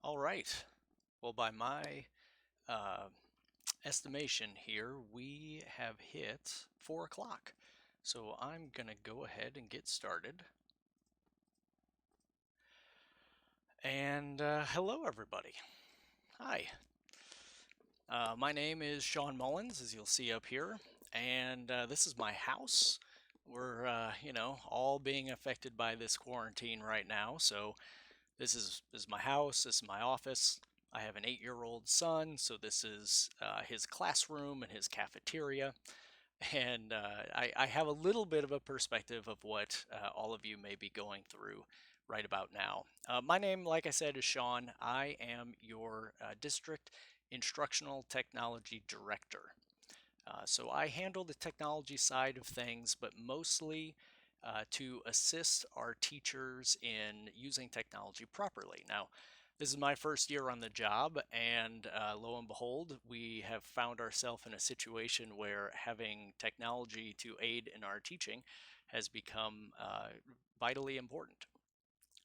All right. Well, by my uh, estimation here, we have hit 4 o'clock. So I'm going to go ahead and get started. And hello, everybody. Hi. My name is Sean Mullins, as you'll see up here. And this is my house. We're, all being affected by this quarantine right now. So this is my house. This is my office. I have an 8-year-old son, so this is his classroom and his cafeteria. And I have a little bit of a perspective of what all of you may be going through right about now. My name, like I said, is Sean. I am your district instructional technology director. So I handle the technology side of things, but mostly to assist our teachers in using technology properly. Now, this is my first year on the job, and lo and behold, we have found ourselves in a situation where having technology to aid in our teaching has become vitally important.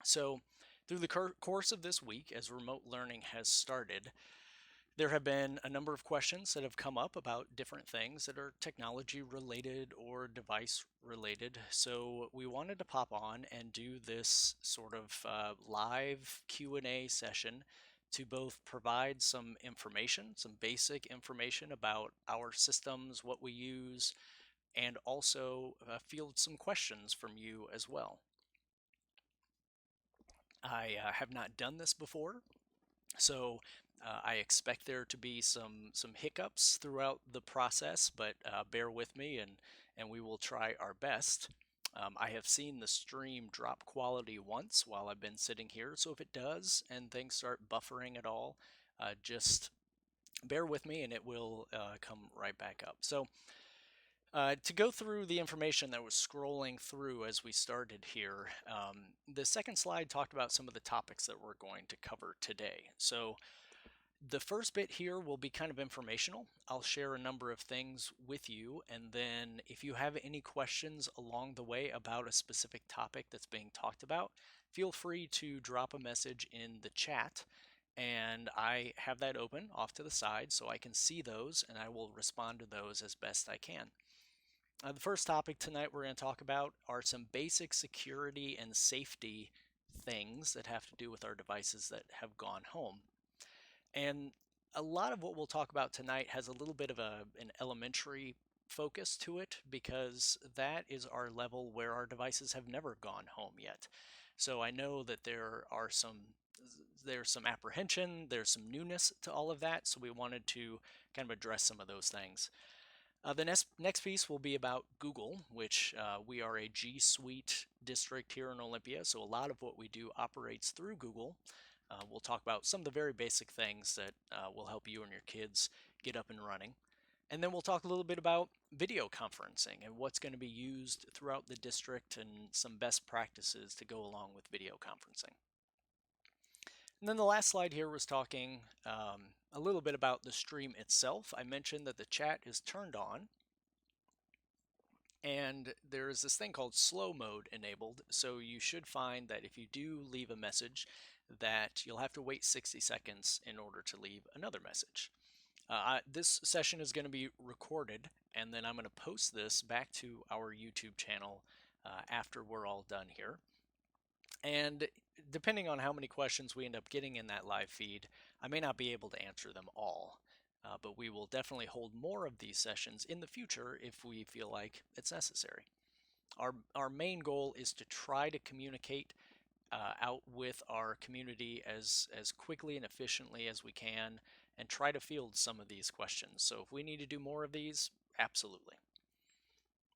So, through the course of this week, as remote learning has started, there have been a number of questions that have come up about different things that are technology related or device related. So we wanted to pop on and do this sort of live Q&A session to both provide some information, some basic information about our systems, what we use, and also field some questions from you as well. I have not done this before, so I expect there to be some hiccups throughout the process, but bear with me and we will try our best. I have seen the stream drop quality once while I've been sitting here, so if it does and things start buffering at all, just bear with me and it will come right back up. So to go through the information that was scrolling through as we started here, the second slide talked about some of the topics that we're going to cover today. So the first bit here will be kind of informational. I'll share a number of things with you, and then if you have any questions along the way about a specific topic that's being talked about, feel free to drop a message in the chat, and I have that open off to the side so I can see those, and I will respond to those as best I can. The first topic tonight we're going to talk about are some basic security and safety things that have to do with our devices that have gone home. And a lot of what we'll talk about tonight has a little bit of an elementary focus to it because that is our level where our devices have never gone home yet. So I know that there's some apprehension, there's some newness to all of that, so we wanted to kind of address some of those things. The next piece will be about Google, which we are a G Suite district here in Olympia, so a lot of what we do operates through Google. We'll talk about some of the very basic things that will help you and your kids get up and running. And then we'll talk a little bit about video conferencing and what's going to be used throughout the district and some best practices to go along with video conferencing. And then the last slide here was talking a little bit about the stream itself. I mentioned that the chat is turned on, and there is this thing called slow mode enabled. So you should find that if you do leave a message, that you'll have to wait 60 seconds in order to leave another message. This session is going to be recorded, and then I'm going to post this back to our YouTube channel after we're all done here. And depending on how many questions we end up getting in that live feed, I may not be able to answer them all. But we will definitely hold more of these sessions in the future if we feel like it's necessary. Our main goal is to try to communicate out with our community as quickly and efficiently as we can and try to field some of these questions. So if we need to do more of these, absolutely.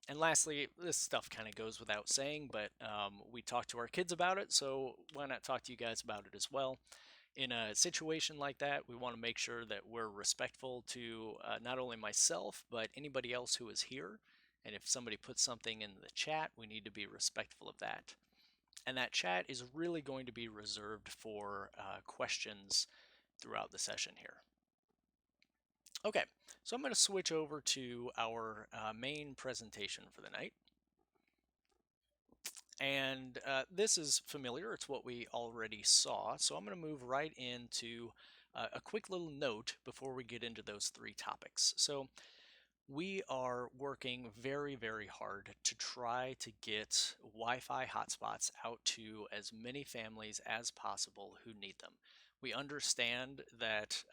And lastly, this stuff kind of goes without saying, but we talk to our kids about it, so why not talk to you guys about it as well? In a situation like that, we want to make sure that we're respectful to not only myself, but anybody else who is here. And if somebody puts something in the chat, we need to be respectful of that. And that chat is really going to be reserved for questions throughout the session here. Okay, so I'm going to switch over to our main presentation for the night. And this is familiar, it's what we already saw. So I'm going to move right into a quick little note before we get into those three topics. So we are working very, very hard to try to get Wi Fi hotspots out to as many families as possible who need them. We understand that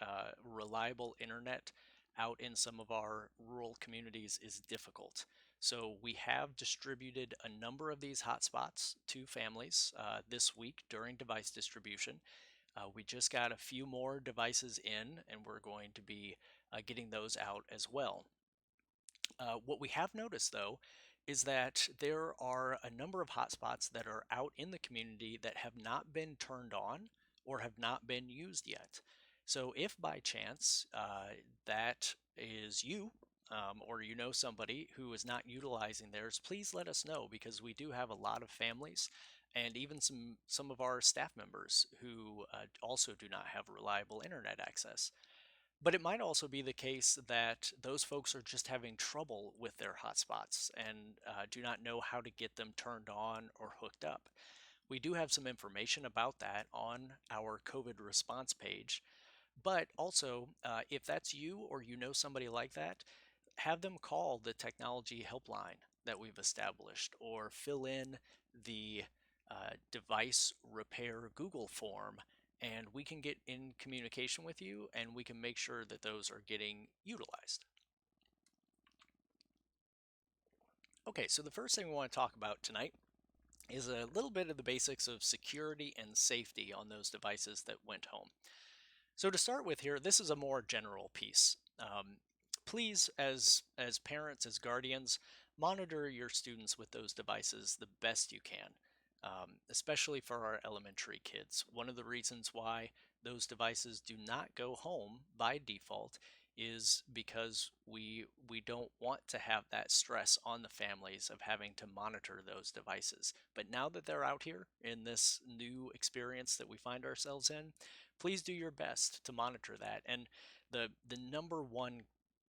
reliable internet out in some of our rural communities is difficult. So, we have distributed a number of these hotspots to families this week during device distribution. We just got a few more devices in, and we're going to be getting those out as well. What we have noticed, though, is that there are a number of hotspots that are out in the community that have not been turned on or have not been used yet. So, if by chance that is you, or you know somebody who is not utilizing theirs, please let us know because we do have a lot of families and even some of our staff members who also do not have reliable internet access. But it might also be the case that those folks are just having trouble with their hotspots and do not know how to get them turned on or hooked up. We do have some information about that on our COVID response page. But also, if that's you or you know somebody like that, have them call the technology helpline that we've established or fill in the device repair Google form, and we can get in communication with you and we can make sure that those are getting utilized. Okay, so the first thing we want to talk about tonight is a little bit of the basics of security and safety on those devices that went home. So to start with here, this is a more general piece. Please, as parents, as guardians, monitor your students with those devices the best you can, especially for our elementary kids. One of the reasons why those devices do not go home by default is because we don't want to have that stress on the families of having to monitor those devices. But now that they're out here in this new experience that we find ourselves in, please do your best to monitor that. And the number one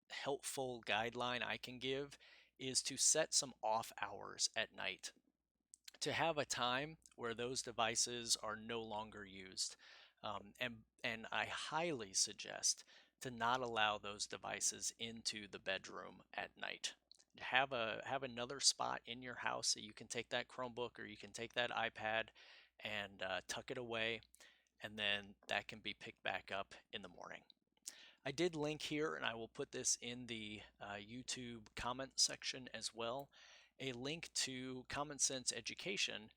helpful guideline I can give is to set some off hours at night, to have a time where those devices are no longer used. And I highly suggest to not allow those devices into the bedroom at night. Have another spot in your house that you can take that Chromebook or you can take that iPad and tuck it away, and then that can be picked back up in the morning. I did link here, and I will put this in the YouTube comment section as well, a link to Common Sense Education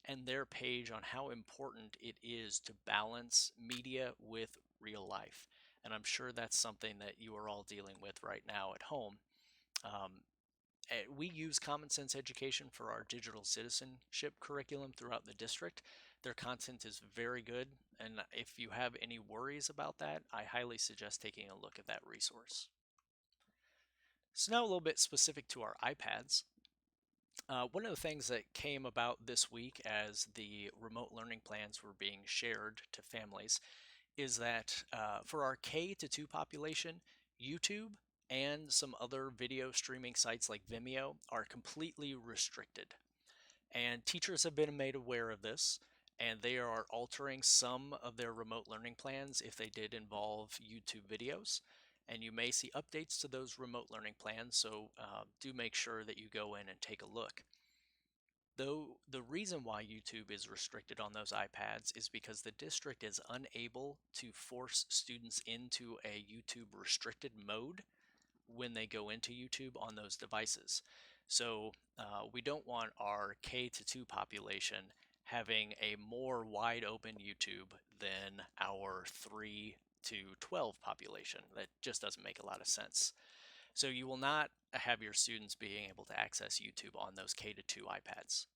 and their page on how important it is to balance media with real life. And I'm sure that's something that you are all dealing with right now at home. Um, we use Common Sense Education for our digital citizenship curriculum throughout the district. Their content is very good, and if you have any worries about that, I highly suggest taking a look at that resource. So now a little bit specific to our iPads. One of the things that came about this week as the remote learning plans were being shared to families is that for our K to 2 population, YouTube and some other video streaming sites like Vimeo are completely restricted. And teachers have been made aware of this, and they are altering some of their remote learning plans if they did involve YouTube videos. And you may see updates to those remote learning plans, so do make sure that you go in and take a look. Though the reason why YouTube is restricted on those iPads is because the district is unable to force students into a YouTube restricted mode when they go into YouTube on those devices. So we don't want our K to 2 population having a more wide open YouTube than our 3 to 12 population. That just doesn't make a lot of sense. So you will not have your students being able to access YouTube on those K to 2 iPads.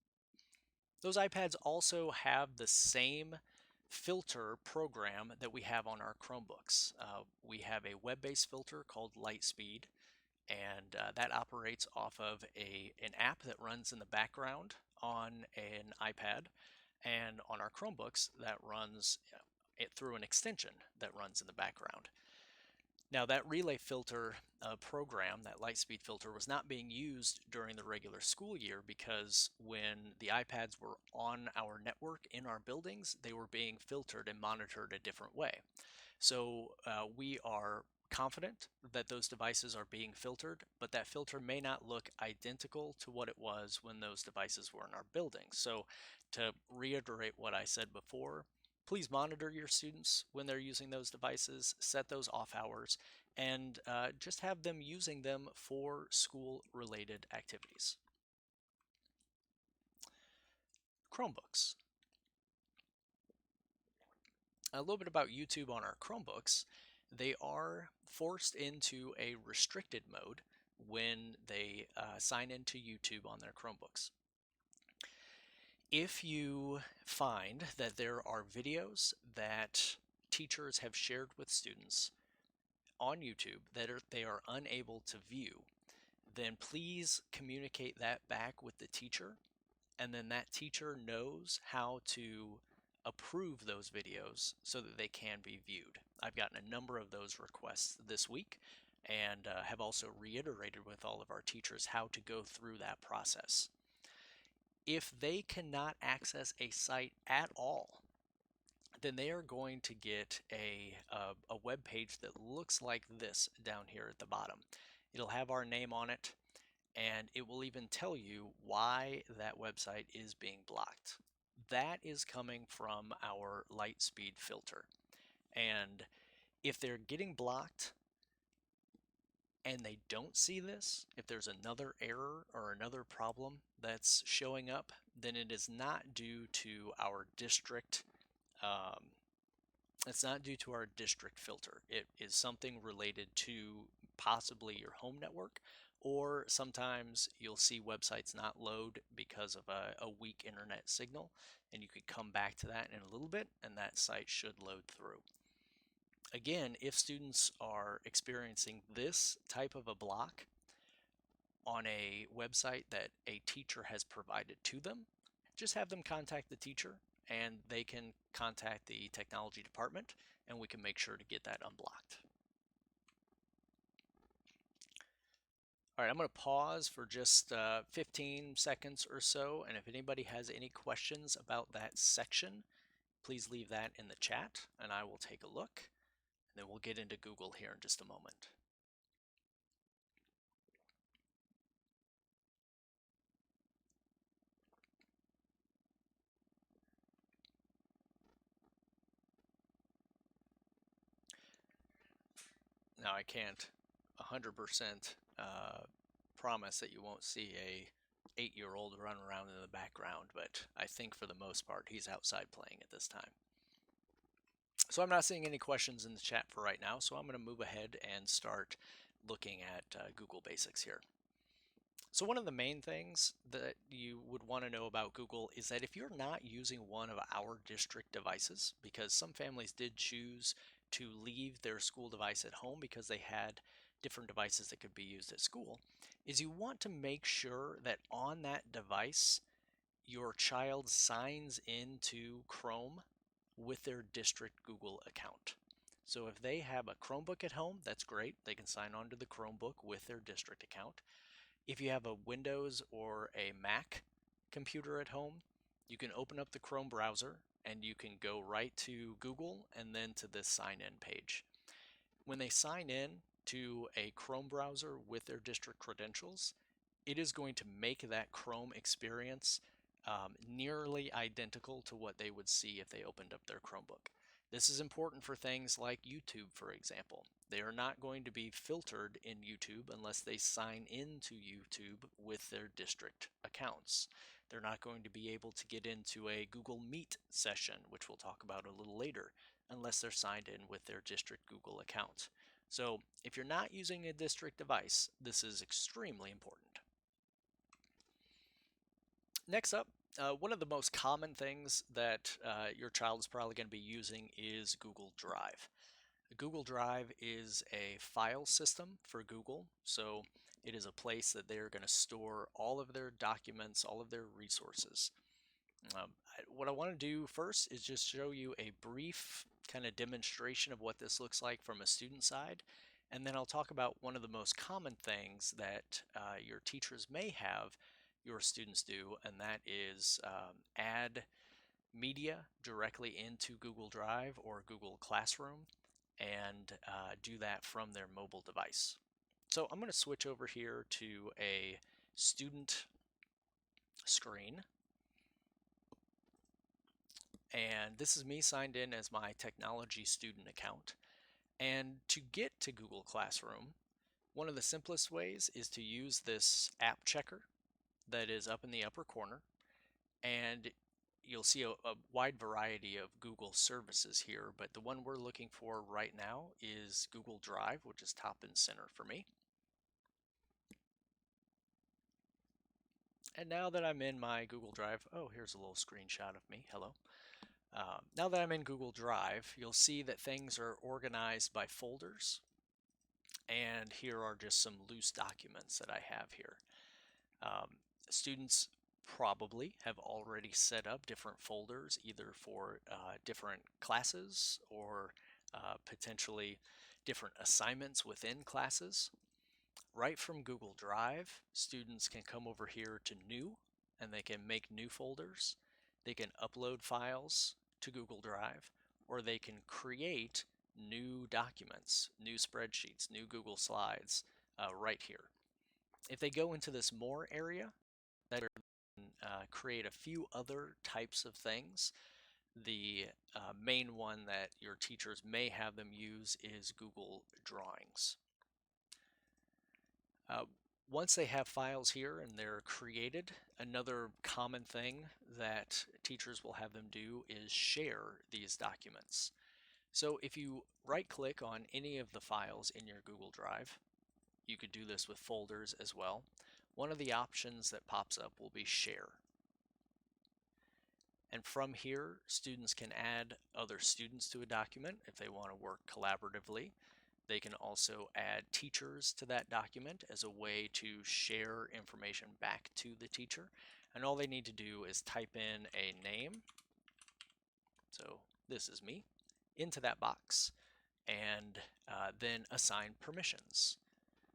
Those iPads also have the same filter program that we have on our Chromebooks. We have a web-based filter called Lightspeed, and that operates off of an app that runs in the background on an iPad, and on our Chromebooks that runs it through an extension that runs in the background. Now, that relay filter program, that light speed filter, was not being used during the regular school year because when the iPads were on our network in our buildings, they were being filtered and monitored a different way. So we are confident that those devices are being filtered, but that filter may not look identical to what it was when those devices were in our building. So to reiterate what I said before, please monitor your students when they're using those devices, set those off hours, and just have them using them for school-related activities. Chromebooks. A little bit about YouTube on our Chromebooks. They are forced into a restricted mode when they sign into YouTube on their Chromebooks. If you find that there are videos that teachers have shared with students on YouTube that they are unable to view, then please communicate that back with the teacher, and then that teacher knows how to approve those videos so that they can be viewed. I've gotten a number of those requests this week and have also reiterated with all of our teachers how to go through that process. If they cannot access a site at all, then they are going to get a web page that looks like this down here at the bottom. It'll have our name on it, and it will even tell you why that website is being blocked. That is coming from our light speed filter. And if they're getting blocked and they don't see this, if there's another error or another problem that's showing up, then it is not due to our district. It's not due to our district filter. It is something related to possibly your home network, or sometimes you'll see websites not load because of a weak internet signal, and you could come back to that in a little bit, and that site should load through. Again, if students are experiencing this type of a block on a website that a teacher has provided to them, just have them contact the teacher and they can contact the technology department and we can make sure to get that unblocked. All right, I'm going to pause for just 15 seconds or so, and if anybody has any questions about that section, please leave that in the chat and I will take a look. And then we'll get into Google here in just a moment. Now, I can't 100% promise that you won't see a 8-year-old run around in the background, but I think for the most part he's outside playing at this time. So I'm not seeing any questions in the chat for right now, so I'm going to move ahead and start looking at Google Basics here. So one of the main things that you would want to know about Google is that if you're not using one of our district devices, because some families did choose to leave their school device at home because they had different devices that could be used at school, is you want to make sure that on that device your child signs into Chrome with their district Google account. So if they have a Chromebook at home, that's great. They can sign on to the Chromebook with their district account. If you have a Windows or a Mac computer at home, you can open up the Chrome browser and you can go right to Google and then to this sign in page. When they sign in to a Chrome browser with their district credentials, it is going to make that Chrome experience nearly identical to what they would see if they opened up their Chromebook. This is important for things like YouTube, for example. They are not going to be filtered in YouTube unless they sign into YouTube with their district accounts. They're not going to be able to get into a Google Meet session, which we'll talk about a little later, unless they're signed in with their district Google account. So if you're not using a district device, this is extremely important. Next up, one of the most common things that your child is probably going to be using is Google Drive. Google Drive is a file system for Google, so it is a place that they're going to store all of their documents, all of their resources. What I want to do first is just show you a brief kind of demonstration of what this looks like from a student side, And then I'll talk about one of the most common things that your teachers may have your students do, and that is add media directly into Google Drive or Google Classroom and do that from their mobile device. So I'm going to switch over here to a student screen. And this is me signed in as my technology student account. And to get to Google Classroom, one of the simplest ways is to use this app checker that is up in the upper corner. And you'll see a wide variety of Google services here, but the one we're looking for right now is Google Drive, which is top and center for me. And now that I'm in my Google Drive, oh, here's a little screenshot of me. Hello. Now that I'm in Google Drive, you'll see that things are organized by folders. And here are just some loose documents that I have here. Students probably have already set up different folders, either for different classes or potentially different assignments within classes. Right from Google Drive, students can come over here to New, and they can make new folders. They can upload files to Google Drive, or they can create new documents, new spreadsheets, new Google Slides right here. If they go into this More area, that can create a few other types of things. The main one that your teachers may have them use is Google Drawings. Once they have files here and they're created, another common thing that teachers will have them do is share these documents. So if you right-click on any of the files in your Google Drive, you could do this with folders as well. One of the options that pops up will be Share. And from here, students can add other students to a document if they want to work collaboratively. They can also add teachers to that document as a way to share information back to the teacher. And all they need to do is type in a name, so this is me, into that box, and then assign permissions.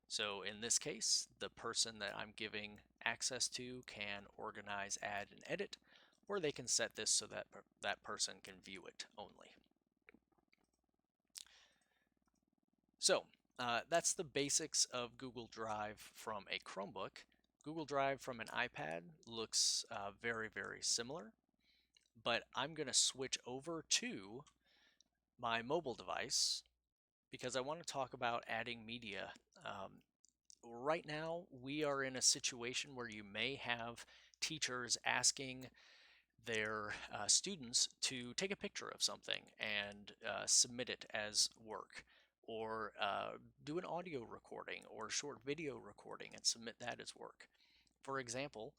So in this case, the person that I'm giving access to can organize, add, and edit, or they can set this so that that person can view it only. So that's the basics of Google Drive from a Chromebook. Google Drive from an iPad looks very, very similar, but I'm going to switch over to my mobile device because I want to talk about adding media. Right now, we are in a situation where you may have teachers asking their students to take a picture of something and submit it as work, or do an audio recording or short video recording and submit that as work. For example,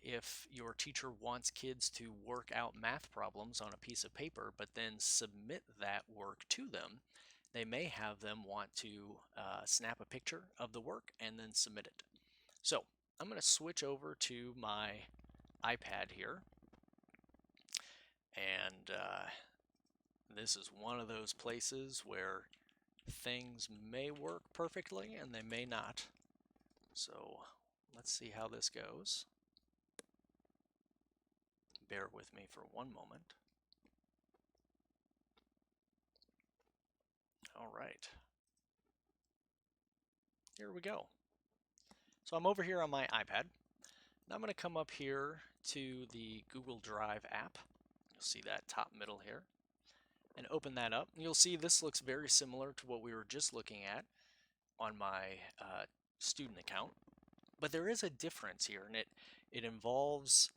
if your teacher wants kids to work out math problems on a piece of paper but then submit that work to them, they may have them want to snap a picture of the work and then submit it. So I'm going to switch over to my iPad here. And this is one of those places where things may work perfectly and they may not. So let's see how this goes. Bear with me for one moment. All right. Here we go. So I'm over here on my iPad. Now I'm going to come up here to the Google Drive app. You'll see that top middle here. And open that up. You'll see this looks very similar to what we were just looking at on my student account. But there is a difference here, and it involves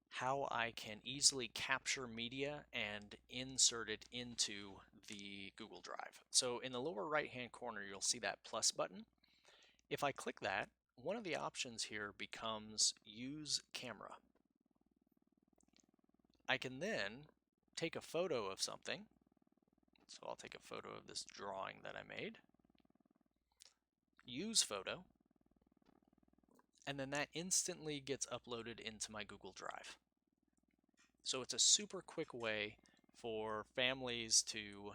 how I can easily capture media and insert it into the Google Drive. So in the lower right-hand corner, you'll see that plus button. If I click that, one of the options here becomes Use Camera. I can then take a photo of something. So I'll take a photo of this drawing that I made. Use Photo. And then that instantly gets uploaded into my Google Drive. So it's a super quick way for families to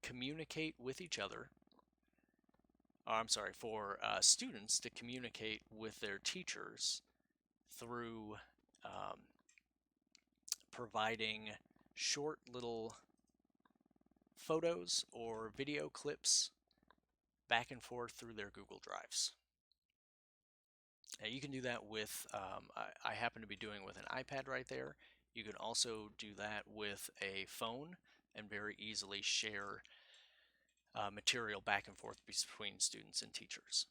communicate with each other, for students to communicate with their teachers through um, providing short little photos or video clips back and forth through their Google Drives. Now you can do that with, I happen to be doing with an iPad right there. You can also do that with a phone and very easily share material back and forth between students and teachers.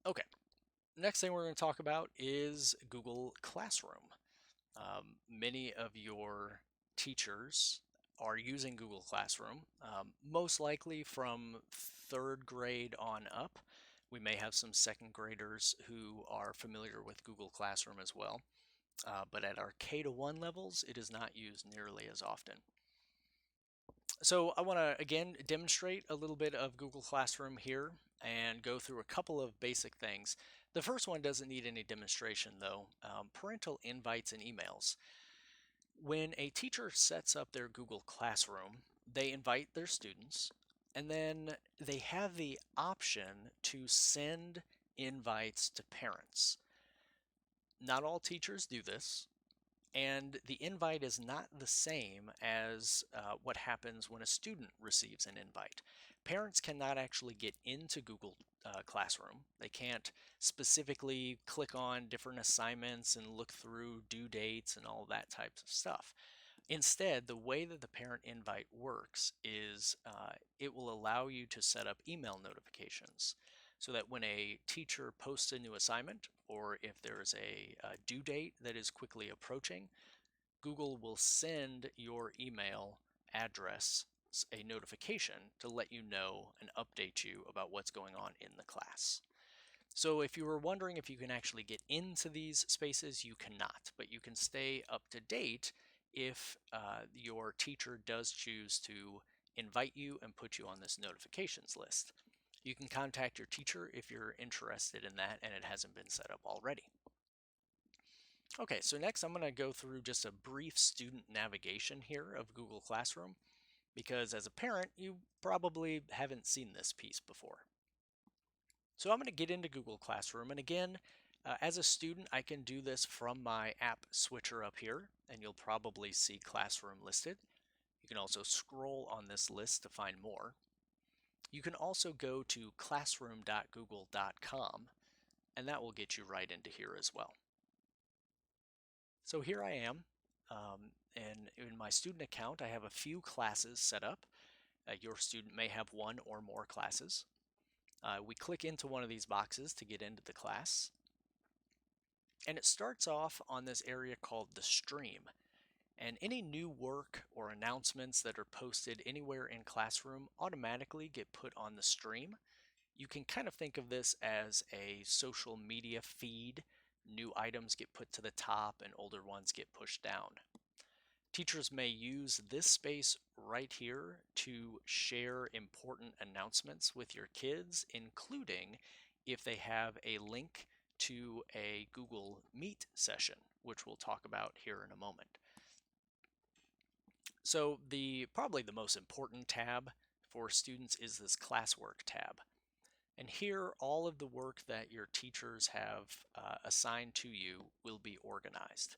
Okay, next thing we're going to talk about is Google Classroom. Many of your teachers are using Google Classroom, most likely from third grade on up. We may have some second graders who are familiar with Google Classroom as well, but at our K-1 levels, it is not used nearly as often. So I want to again demonstrate a little bit of Google Classroom here and go through a couple of basic things. The first one doesn't need any demonstration though. Parental invites and emails. When a teacher sets up their Google Classroom, they invite their students and then they have the option to send invites to parents. Not all teachers do this, and the invite is not the same as what happens when a student receives an invite. Parents cannot actually get into Google Classroom. They can't specifically click on different assignments and look through due dates and all that types of stuff. Instead, the way that the parent invite works is it will allow you to set up email notifications so that when a teacher posts a new assignment or if there's a due date that is quickly approaching, Google will send your email address a notification to let you know and update you about what's going on in the class. So if you were wondering if you can actually get into these spaces, you cannot, but you can stay up to date if your teacher does choose to invite you and put you on this notifications list. You can contact your teacher if you're interested in that and it hasn't been set up already. Okay, so next I'm going to go through just a brief student navigation here of Google Classroom because as a parent, you probably haven't seen this piece before. So I'm going to get into Google Classroom, and again, as a student, I can do this from my app switcher up here, and you'll probably see Classroom listed. You can also scroll on this list to find more. You can also go to classroom.google.com, and that will get you right into here as well. So here I am, and in my student account, I have a few classes set up. Your student may have one or more classes. We click into one of these boxes to get into the class. And it starts off on this area called the stream. And any new work or announcements that are posted anywhere in Classroom automatically get put on the stream. You can kind of think of this as a social media feed. New items get put to the top and older ones get pushed down. Teachers may use this space right here to share important announcements with your kids, including if they have a link to a Google Meet session, which we'll talk about here in a moment. So probably the most important tab for students is this classwork tab. And here, all of the work that your teachers have assigned to you will be organized.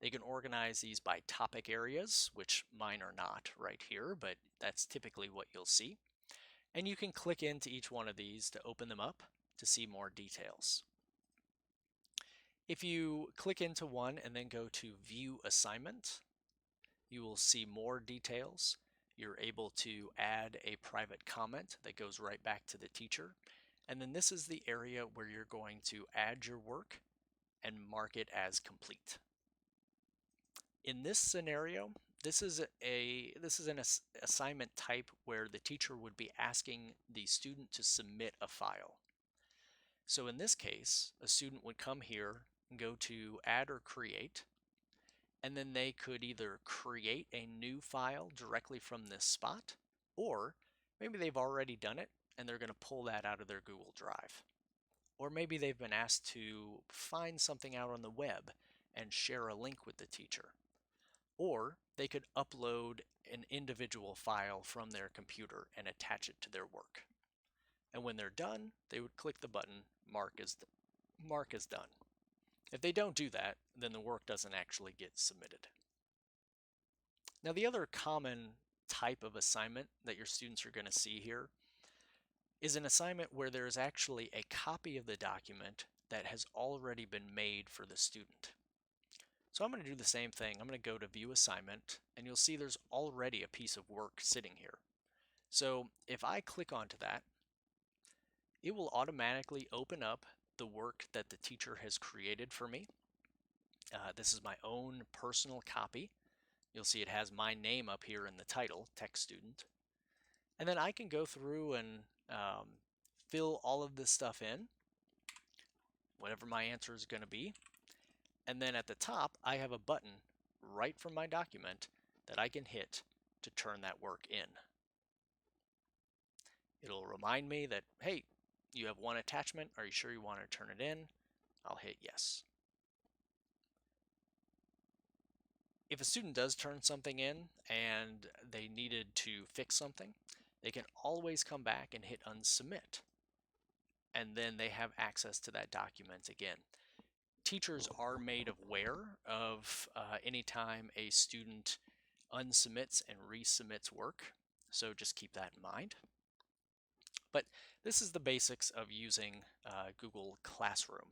They can organize these by topic areas, which mine are not right here, but that's typically what you'll see. And you can click into each one of these to open them up to see more details. If you click into one and then go to View Assignment, you will see more details. You're able to add a private comment that goes right back to the teacher. And then this is the area where you're going to add your work and mark it as complete. In this scenario, this is an assignment type where the teacher would be asking the student to submit a file. So in this case, a student would come here and go to Add or Create, and then they could either create a new file directly from this spot, or maybe they've already done it and they're going to pull that out of their Google Drive. Or maybe they've been asked to find something out on the web and share a link with the teacher. or they could upload an individual file from their computer and attach it to their work. And when they're done, they would click the button, mark as done. If they don't do that, then the work doesn't actually get submitted. Now, the other common type of assignment that your students are going to see here is an assignment where there is actually a copy of the document that has already been made for the student. So I'm going to do the same thing. I'm going to go to View Assignment, and you'll see there's already a piece of work sitting here. So if I click onto that, it will automatically open up the work that the teacher has created for me. This is my own personal copy. You'll see it has my name up here in the title, Tech Student. And then I can go through and fill all of this stuff in, whatever my answer is going to be. And then at the top, I have a button right from my document that I can hit to turn that work in. It'll remind me that, hey, you have one attachment. Are you sure you want to turn it in? I'll hit yes. If a student does turn something in and they needed to fix something, they can always come back and hit unsubmit. And then they have access to that document again. Teachers are made aware of anytime a student unsubmits and resubmits work, so just keep that in mind. But this is the basics of using Google Classroom.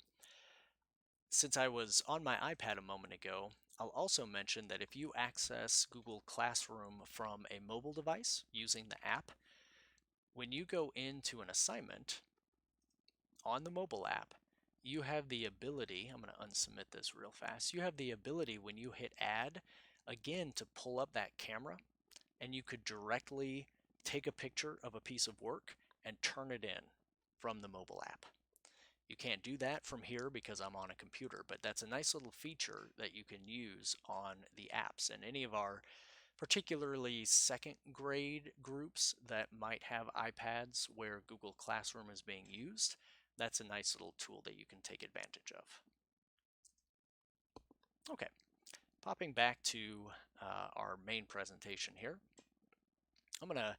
Since I was on my iPad a moment ago, I'll also mention that if you access Google Classroom from a mobile device using the app, when you go into an assignment on the mobile app, you have the ability, I'm going to unsubmit this real fast, you have the ability when you hit add, again, to pull up that camera, and you could directly take a picture of a piece of work and turn it in from the mobile app. You can't do that from here because I'm on a computer, but that's a nice little feature that you can use on the apps. And any of our particularly second grade groups that might have iPads where Google Classroom is being used, that's a nice little tool that you can take advantage of. Okay, popping back to our main presentation here, I'm going to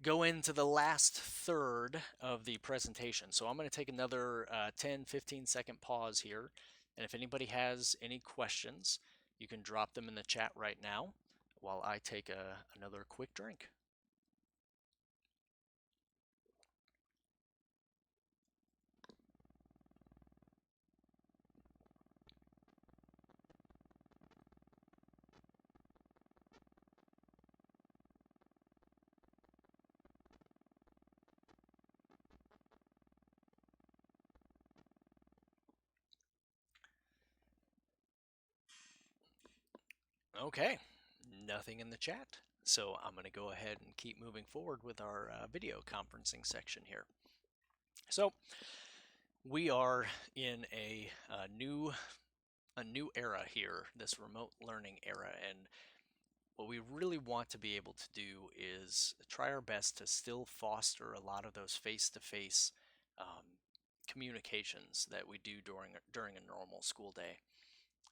go into the last third of the presentation. So I'm going to take another 10-15 second pause here, and if anybody has any questions, you can drop them in the chat right now while I take another quick drink. Okay, nothing in the chat. So I'm going to go ahead and keep moving forward with our video conferencing section here. So we are in a new era here, this remote learning era, and what we really want to be able to do is try our best to still foster a lot of those face-to-face communications that we do during a normal school day.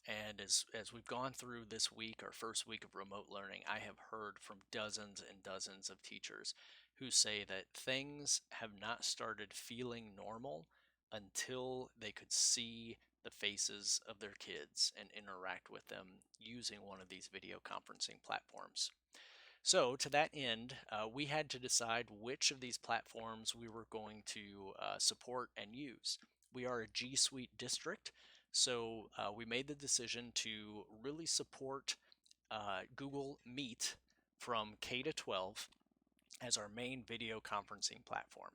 And as we've gone through this week, our first week of remote learning, I have heard from dozens and dozens of teachers who say that things have not started feeling normal until they could see the faces of their kids and interact with them using one of these video conferencing platforms. So to that end, we had to decide which of these platforms we were going to support and use. We are a G Suite district, so we made the decision to really support Google Meet from K to 12 as our main video conferencing platform.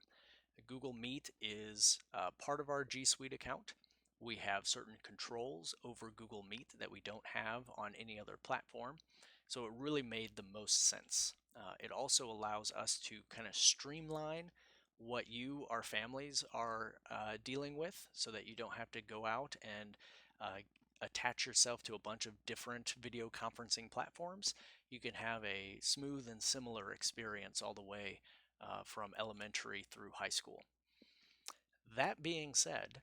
Google Meet is part of our G Suite account. We have certain controls over Google Meet that we don't have on any other platform, so it really made the most sense. It also allows us to kind of streamline what you, our families, are dealing with so that you don't have to go out and attach yourself to a bunch of different video conferencing platforms. You can have a smooth and similar experience all the way from elementary through high school. That being said,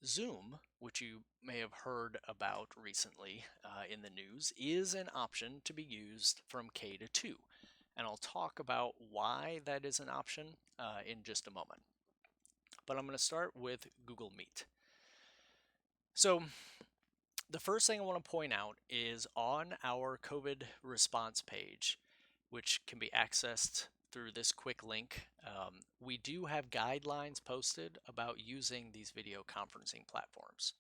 Zoom, which you may have heard about recently in the news, is an option to be used from K to 2. And I'll talk about why that is an option in just a moment. But I'm going to start with Google Meet. So, the first thing I want to point out is on our COVID response page, which can be accessed through this quick link, we do have guidelines posted about using these video conferencing platforms.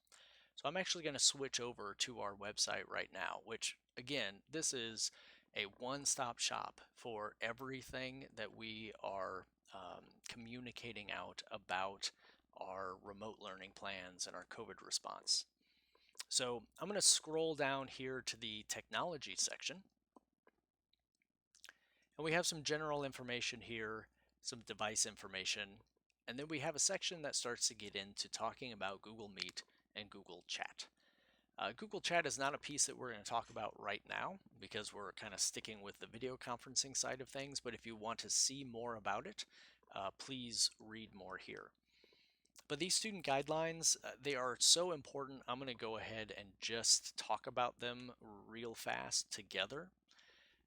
So I'm actually going to switch over to our website right now, which again, this is a one-stop shop for everything that we are communicating out about our remote learning plans and our COVID response. So I'm going to scroll down here to the technology section. And we have some general information here, some device information, and then we have a section that starts to get into talking about Google Meet and Google Chat. Google Chat is not a piece that we're going to talk about right now because we're kind of sticking with the video conferencing side of things, but if you want to see more about it, please read more here. But these student guidelines, they are so important. I'm going to go ahead and just talk about them real fast together.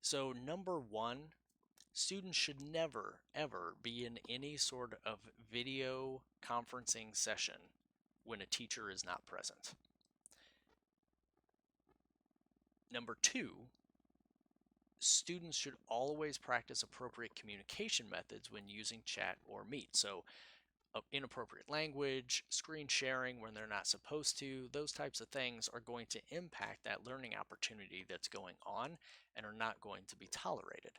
So number one, students should never, ever be in any sort of video conferencing session when a teacher is not present. Number two, students should always practice appropriate communication methods when using chat or Meet. So inappropriate language, screen sharing when they're not supposed to, those types of things are going to impact that learning opportunity that's going on and are not going to be tolerated.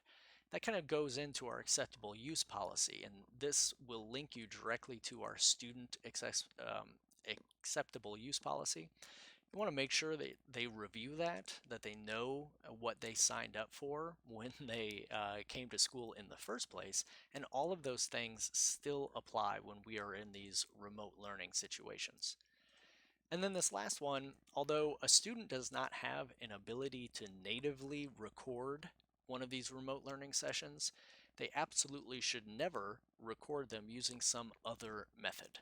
That kind of goes into our acceptable use policy, and this will link you directly to our student acceptable use policy. You want to make sure that they review that they know what they signed up for when they came to school in the first place, and all of those things still apply when we are in these remote learning situations. And then this last one, although a student does not have an ability to natively record one of these remote learning sessions, they absolutely should never record them using some other method.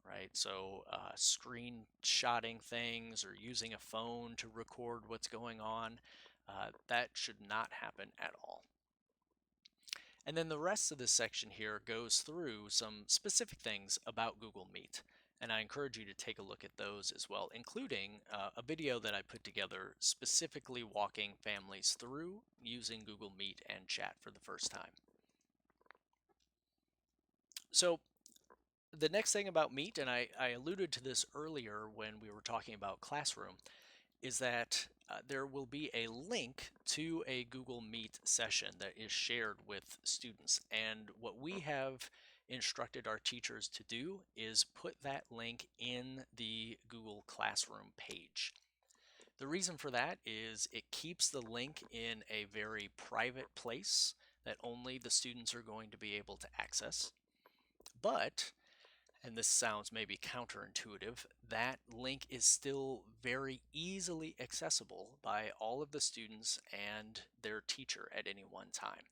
Right? So screenshotting things or using a phone to record what's going on, that should not happen at all. And then the rest of this section here goes through some specific things about Google Meet. And I encourage you to take a look at those as well, including a video that I put together specifically walking families through using Google Meet and Chat for the first time. So the next thing about Meet, and I alluded to this earlier when we were talking about Classroom, is that there will be a link to a Google Meet session that is shared with students. And what we have instructed our teachers to do is put that link in the Google Classroom page. The reason for that is it keeps the link in a very private place that only the students are going to be able to access. But and this sounds maybe counterintuitive, that link is still very easily accessible by all of the students and their teacher at any one time.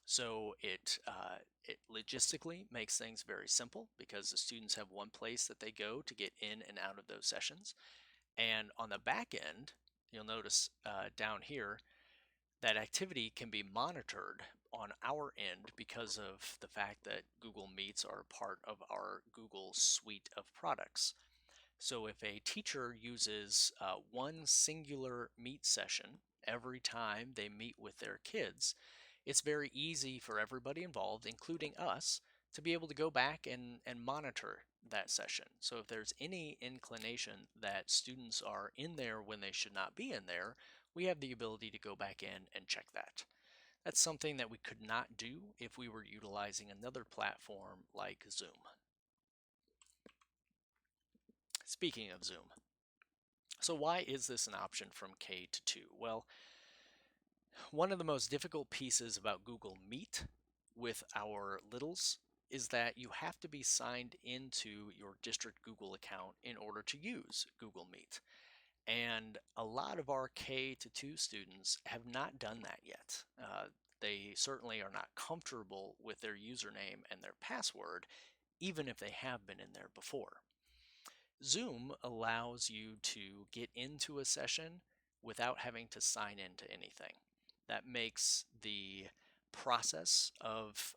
So it logistically makes things very simple because the students have one place that they go to get in and out of those sessions. And on the back end, you'll notice down here, that activity can be monitored on our end because of the fact that Google Meets are part of our Google suite of products. So if a teacher uses one singular Meet session every time they meet with their kids, it's very easy for everybody involved, including us, to be able to go back and monitor that session. So if there's any inclination that students are in there when they should not be in there, we have the ability to go back in and check that. That's something that we could not do if we were utilizing another platform like Zoom. Speaking of Zoom, so why is this an option from K to 2? Well, one of the most difficult pieces about Google Meet with our littles is that you have to be signed into your district Google account in order to use Google Meet. And a lot of our K to 2 students have not done that yet. They certainly are not comfortable with their username and their password, even if they have been in there before. Zoom allows you to get into a session without having to sign into anything. That makes the process of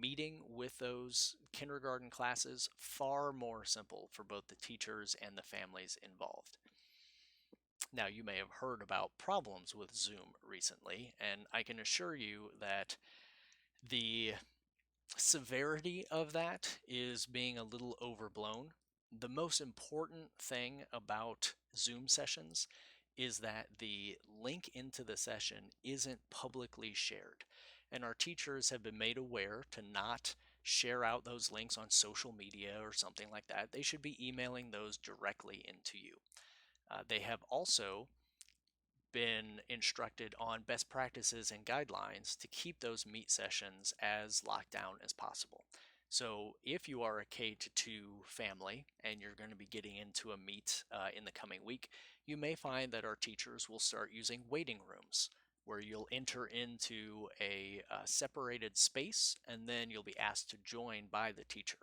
meeting with those kindergarten classes far more simple for both the teachers and the families involved. Now, you may have heard about problems with Zoom recently, and I can assure you that the severity of that is being a little overblown. The most important thing about Zoom sessions is that the link into the session isn't publicly shared. And our teachers have been made aware to not share out those links on social media or something like that. They should be emailing those directly into you. They have also been instructed on best practices and guidelines to keep those meet sessions as locked down as possible. So if you are a K-2 family and you're going to be getting into a meet in the coming week, you may find that our teachers will start using waiting rooms where you'll enter into a separated space and then you'll be asked to join by the teacher.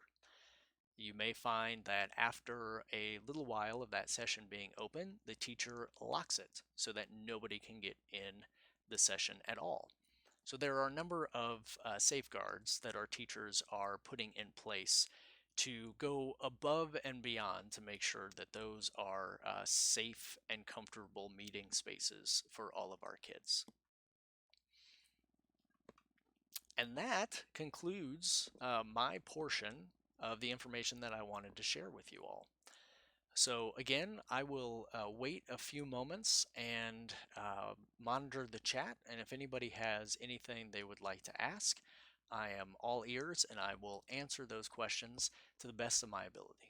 You may find that after a little while of that session being open, the teacher locks it so that nobody can get in the session at all. So there are a number of safeguards that our teachers are putting in place to go above and beyond to make sure that those are safe and comfortable meeting spaces for all of our kids. And that concludes my portion of the information that I wanted to share with you all. So again, I will wait a few moments and monitor the chat. And if anybody has anything they would like to ask, I am all ears and I will answer those questions to the best of my ability.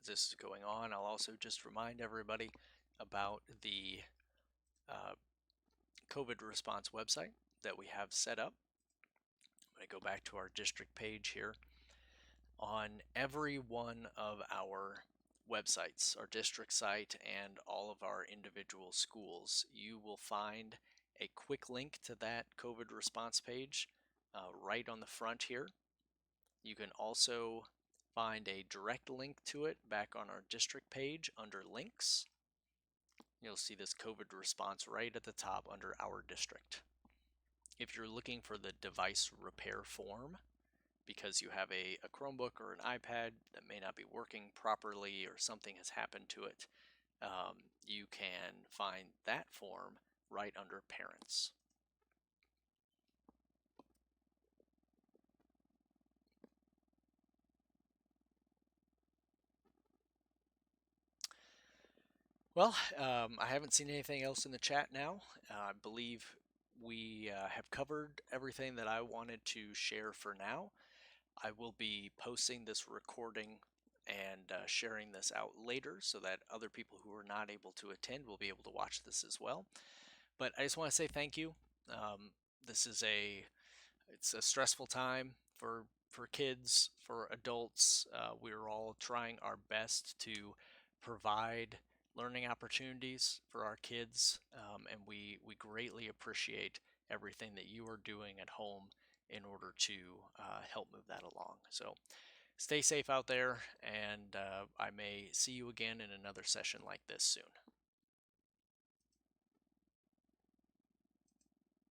As this is going on, I'll also just remind everybody about the uh, COVID response website that we have set up. I'm going to go back to our district page here. On every one of our websites, our district site and all of our individual schools, you will find a quick link to that COVID response page right on the front here. You can also find a direct link to it back on our district page under links. You'll see this COVID response right at the top under our district. If you're looking for the device repair form, because you have a Chromebook or an iPad that may not be working properly or something has happened to it, you can find that form right under Parents. Well, I haven't seen anything else in the chat now. I believe we have covered everything that I wanted to share for now. I will be posting this recording and sharing this out later so that other people who are not able to attend will be able to watch this as well. But I just want to say thank you. This is it's a stressful time for kids, for adults. We're all trying our best to provide learning opportunities for our kids, and we greatly appreciate everything that you are doing at home in order to help move that along. So stay safe out there, and I may see you again in another session like this soon.